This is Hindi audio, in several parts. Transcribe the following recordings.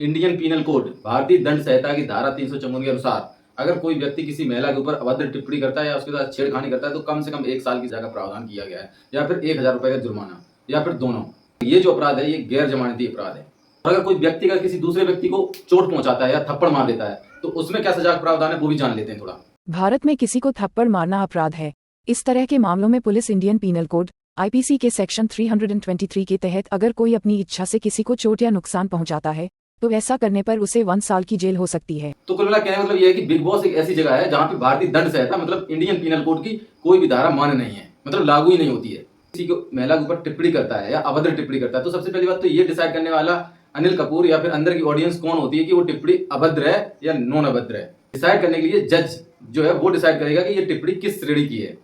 इंडियन पीनल कोड भारतीय दंड संहिता की धारा 354 के अनुसार अगर कोई व्यक्ति किसी महिला के ऊपर अभद्र टिप्पणी करता है या उसके साथ छेड़खानी करता है तो कम से कम 1 साल की सजा का प्रावधान किया गया है या फिर 1,000 रुपए का जुर्माना या फिर दोनों। ये जो अपराध है ये गैर जमानती अपराध है। और अगर कोई व्यक्ति अगर किसी दूसरे व्यक्ति को चोट पहुंचाता है या थप्पड़ मार देता है तो उसमें क्या सजा का प्रावधान है वो भी जान लेते हैं थोड़ा। भारत में किसी को थप्पड़ मारना अपराध है। इस तरह के मामलों में police Indian penal code IPC के सेक्शन 323 के तहत अगर कोई अपनी इच्छा से किसी को चोट या नुकसान पहुंचाता है तो ऐसा करने पर उसे 1 साल की जेल हो सकती है। तो कुल मिला कहने का मतलब ये है कि बिग बॉस एक ऐसी जगह है जहां पे भारतीय दंड संहिता मतलब इंडियन पीनल कोड की कोई भी धारा मान्य नहीं है, मतलब लागू ही नहीं होती है। किसी को महिला के ऊपर टिप्पणी करता है या अभद्र टिप्पणी करता है तो सबसे पहली बात तो ये डिसाइड करने वाला अनिल कपूर या फिर अंदर की ऑडियंस कौन होती है कि वो टिप्पणी अभद्र है या नॉन अभद्र है। डिसाइड करने के लिए जज जो है वो डिसाइड करेगा कि ये टिप्पणी किस श्रेणी की है,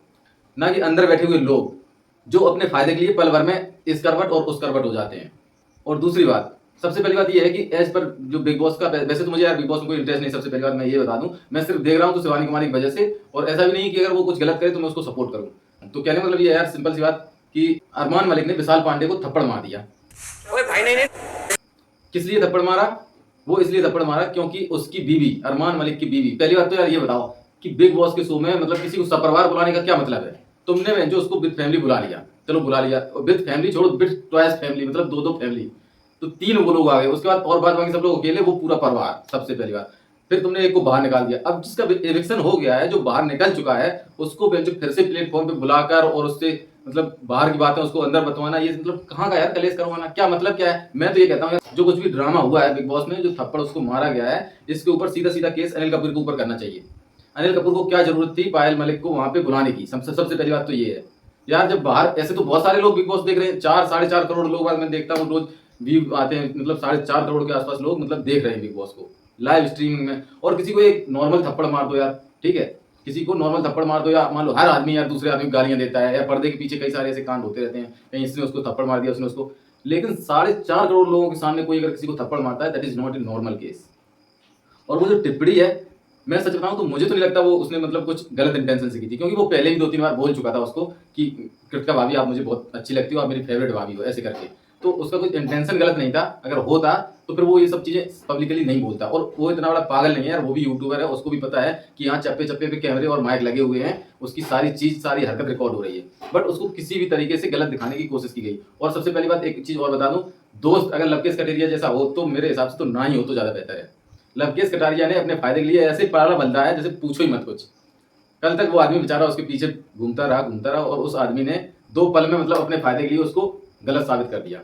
ना कि अंदर बैठे हुए लोग जो अपने फायदे के लिए पल भर में इस करवट और उस करवट हो जाते हैं। और दूसरी बात, सबसे पहली बात ये है कि एज पर जो बिग बॉस का, वैसे तो मुझे यार बिग बॉस में कोई इंटरेस्ट नहीं, सबसे पहली बात मैं ये बता दूं, मैं सिर्फ देख रहा हूं तो शिवानी कुमारी की वजह से, और ऐसा भी नहीं कि अगर वो कुछ गलत करे तो मैं उसको सपोर्ट करूं। तो कहने का मतलब ये है यार, सिंपल सी बात कि अरमान मलिक ने विशाल पांडे को थप्पड़ मार दिया। ओए भाई नहीं किस लिए थप्पड़ मारा? वो इसलिए थप्पड़ मारा क्योंकि उसकी बीवी, अरमान मलिक की बीवी, पहली बात तो यार ये बताओ कि बिग बॉस के शो में मतलब किसी को सपरिवार बुलाने का क्या मतलब है? तुमने जो उसको विद फैमिली बुला लिया, चलो बुला लिया, विद फैमिली छोड़ो, विद ट्वाइस फैमिली मतलब दो फैमिली, तो 3 वो लोग आ गए। उसके बाद और बाद बाकी सब लोग अकेले, वो पूरा परिवार, सबसे पहली बात। फिर तुमने एक को बाहर निकाल दिया। अब जिसका एविक्शन हो गया है, जो बाहर निकल चुका है, उसको जो फिर से प्लेटफॉर्म पे बुलाकर और उससे मतलब बाहर की बातें उसको अंदर बतवाना, ये मतलब कहाँ का यार कलेश करवाना, क्या मतलब क्या है? मैं तो ये कहता हूँ जो कुछ भी ड्रामा हुआ है बिग बॉस में, जो थप्पड़ उसको मारा गया है, इसके ऊपर सीधा सीधा केस अनिल कपूर के ऊपर करना चाहिए। अनिल कपूर को क्या जरूरत थी पायल मलिक को वहां पे बुलाने की? सबसे पहली बात तो ये है यार, जब बाहर ऐसे तो बहुत सारे लोग बिग बॉस देख रहे हैं, 4-4.5 करोड़ लोग मैं देखता हूँ रोज व्यू आते हैं, मतलब 4.5 करोड़ के आसपास लोग मतलब देख रहे हैं बिग बॉस को लाइव स्ट्रीमिंग में। और किसी को एक नॉर्मल थप्पड़ मार दो यार, ठीक है, किसी को नॉर्मल थप्पड़ मार दो, या मान लो हर आदमी यार दूसरे आदमी को गालियां देता है, या पर्दे के पीछे कई सारे ऐसे कांड होते रहते हैं, कहीं इसने उसको थप्पड़ मार दिया, उसने उसको, लेकिन 4.5 करोड़ लोगों के सामने कोई अगर किसी को थप्पड़ मारता है, that is not a normal case. और वो जो टिप्पणी है, मैं सच बताऊं तो मुझे तो नहीं लगता वो उसने मतलब कुछ गलत इंटेंशन से की थी, क्योंकि वो पहले भी 2-3 बार बोल चुका था उसको कि कृतिका भाभी आप मुझे बहुत अच्छी लगती हो, आप मेरी फेवरेट भाभी हो, ऐसे करके। तो उसका कुछ इंटेंशन गलत नहीं था, अगर होता तो फिर वो ये सब चीजें पब्लिकली नहीं बोलता। और वो इतना बड़ा पागल नहीं है यार, वो भी यूट्यूबर है, उसको भी पता है कि यहाँ चप्पे चप्पे पे कैमरे और माइक लगे हुए हैं, उसकी सारी चीज सारी हरकत रिकॉर्ड हो रही है, बट उसको किसी भी तरीके से गलत दिखाने की कोशिश की गई। और सबसे पहली बात एक चीज और बता दूं, दोस्त अगर लवकेश कटेरिया जैसा हो तो मेरे हिसाब से तो ना ही हो तो ज्यादा बेहतर है। लवकेश कटारिया ने अपने फायदे के लिए ऐसे पाला बंधा है जैसे पूछो ही मत कुछ। कल तक वो आदमी बेचारा उसके पीछे घूमता रहा, और उस आदमी ने 2 पल में मतलब अपने फायदे के लिए उसको गलत साबित कर दिया।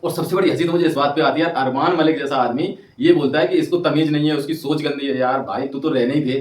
और सबसे बड़ी हंसी तो मुझे इस बात पे आती है, अरमान मलिक जैसा आदमी ये बोलता है कि इसको तमीज नहीं है, उसकी सोच गंदी है। यार भाई तू तो रहने ही थे,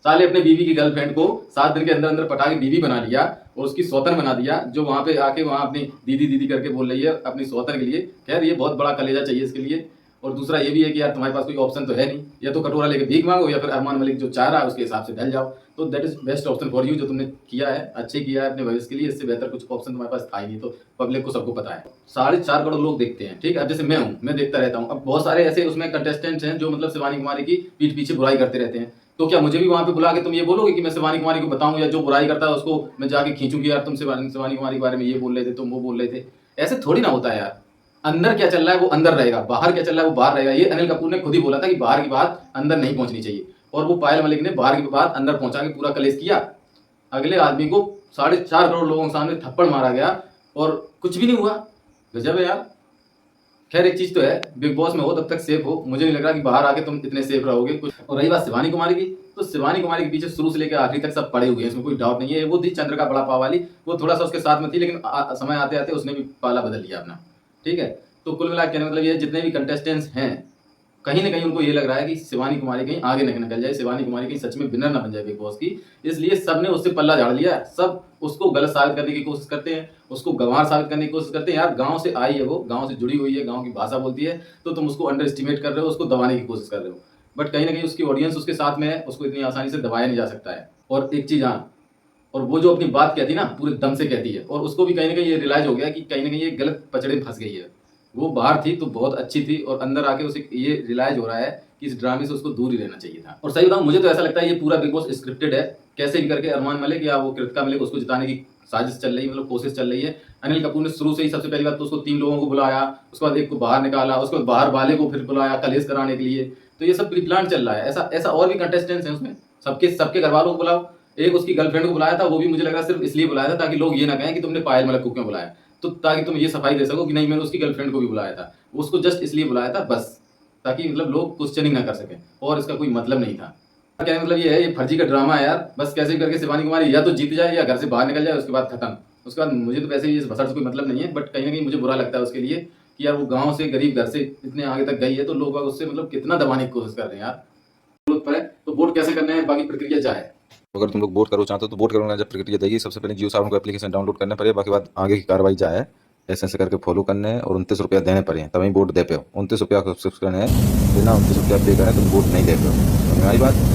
साले अपने बीवी की गर्लफ्रेंड को 7 दिन के अंदर अंदर पटा के बीवी बना लिया और उसकी सौतन बना दिया, जो वहां पे आके वहां अपनी दीदी दीदी करके बोल रही है अपनी सौतन के लिए। खैर ये बहुत बड़ा कलेजा चाहिए इसके लिए। और दूसरा ये भी है कि यार तुम्हारे पास कोई ऑप्शन तो है नहीं, या तो कटोरा लेके भीख मांगो या फिर अरमान मलिक जो चाह रहा है उसके हिसाब से ढल जाओ। तो that is best option for you, जो तुमने किया है अच्छे किया है अपने भविष्य के लिए, इससे बेहतर कुछ ऑप्शन तुम्हारे पास था ही नहीं। तो पब्लिक को सबको पता है, 4.5 करोड़ लोग देखते हैं, ठीक है। अब जैसे मैं हूँ, मैं देखता रहता हूँ, अब बहुत सारे ऐसे उसमें कंटेस्टेंट्स हैं जो मतलब शिवानी कुमारी की पीठ पीछे बुराई करते रहते हैं। तो क्या मुझे भी वहां पे बुला के तुम ये बोलोगे कि मैं शिवानी कुमारी को बताऊं, या जो बुराई करता है उसको मैं जाके खींचूंगी, यार तुम शिवानी कुमारी के बारे में ये बोल रहे थे, तुम वो बोल रहे थे? ऐसे थोड़ी ना होता है यार। अंदर क्या चल रहा है वो अंदर रहेगा, बाहर क्या चल रहा है वो बाहर रहेगा। ये अनिल कपूर ने खुद ही बोला था कि बाहर की बात अंदर नहीं पहुंचनी चाहिए, और वो पायल मलिक ने बाहर की बात अंदर पहुंचा के पूरा कलेश किया। अगले आदमी को 4.5 करोड़ लोगों के सामने थप्पड़ मारा गया और कुछ भी नहीं हुआ। गजब है यार। खैर एक चीज तो है, बिग बॉस में हो तब तक सेफ हो, मुझे नहीं लग रहा कि बाहर आके तुम इतने सेफ रहोगे कुछ। और रही बात शिवानी कुमारी की, तो शिवानी कुमारी के पीछे शुरू से लेकर आखिरी तक सब पड़े हुए हैं, इसमें कोई डाउट नहीं है। वो थी चंद्र का बड़ा पाव वाली, वो थोड़ा सा उसके साथ में थी, लेकिन समय आते आते उसने भी पाला बदल लिया अपना, ठीक है। तो कुल मिला के मतलब ये जितने भी कंटेस्टेंट्स हैं, कहीं ना कहीं उनको ये लग रहा है कि शिवानी कुमारी कहीं आगे नहीं निकल जाए, शिवानी कुमारी कहीं सच में विनर ना बन जाए बिग बॉस की, इसलिए सबने उससे पल्ला झाड़ लिया। सब उसको गलत साबित करने की कोशिश करते हैं, उसको गंवार साबित करने की कोशिश करते हैं। यार गांव से आई है, वो गांव से जुड़ी हुई है, गांव की भाषा बोलती है, तो तुम उसको अंडर एस्टिमेट कर रहे हो, उसको दबाने की कोशिश कर रहे हो। बट कहीं ना कहीं उसकी ऑडियंस उसके साथ में है, उसको इतनी आसानी से दबाया नहीं जा सकता है। और एक चीज हाँ, और वो जो अपनी बात कहती है ना पूरे दम से कहती है, और उसको भी कहीं ना कहीं ये रियलाइज हो गया कि कहीं ना कहीं ये गलत पचड़े फंस गई है। वो बाहर थी तो बहुत अच्छी थी, और अंदर आके उसे ये रियलाइज हो रहा है कि इस ड्रामे से उसको दूर ही रहना चाहिए था। और सही बताऊं, मुझे तो ऐसा लगता है ये पूरा बिग बॉस स्क्रिप्टेड है, कैसे भी करके अरमान मलिक या वो कृतिका मलिक उसको जिताने की साजिश चल रही है, मतलब कोशिश चल रही है। अनिल कपूर ने शुरू से ही सबसे पहली बात तो उसको 3 लोगों को बुलाया, उसके बाद एक को बाहर निकाला, उसके बाद बाहर वाले को फिर बुलाया कलेश कराने के लिए। तो ये सब प्री प्लान चल रहा है। ऐसा और भी कंटेस्टेंट्स हैं उसमें, सबके घर वालों को बुलाओ। एक उसकी गर्लफ्रेंड को बुलाया था, वो भी मुझे लग रहा है सिर्फ इसलिए बुलाया था ताकि लोग ये ना कहें कि तुमने पायल मलिक को क्यों बुलाया, तो ताकि तुम ये सफाई दे सको कि नहीं मैंने उसकी गर्लफ्रेंड को भी बुलाया था। उसको जस्ट इसलिए बुलाया था बस, ताकि मतलब लोग क्वेश्चनिंग ना कर सकें, और इसका कोई मतलब नहीं था। क्या मतलब ये है, ये फर्जी का ड्रामा है यार। बस कैसे भी करके शिवानी कुमारी या तो जीत जाए या घर से बाहर निकल जाए, उसके बाद खत्म। उसके बाद मुझे तो वैसे भी इस भसड़ से कोई मतलब नहीं है, बट कहीं ना कहीं मुझे बुरा लगता है उसके लिए कि यार वो गांव से गरीब घर से इतने आगे तक गई है, तो लोग उससे मतलब कितना दबाने की कोशिश कर रहे हैं यार। पर है तो वोट कैसे करना है, बाकी प्रक्रिया क्या है। अगर तुम लोग वोट करो चाहते हो तो वोट करना जब प्रक्रिया देगी, सबसे पहले जियो सावन को एप्लीकेशन डाउनलोड करने पड़े, बाकी बाद आगे की कार्रवाई जाए ऐसे करके फॉलो करने हैं, और 29 रुपया देने पड़े तभी वोट दे पे हो। 29 रुपया सब्सक्रिप्शन है, बिना 29 रुपया पे करें तुम वोट नहीं दे पे हो। हमारी बात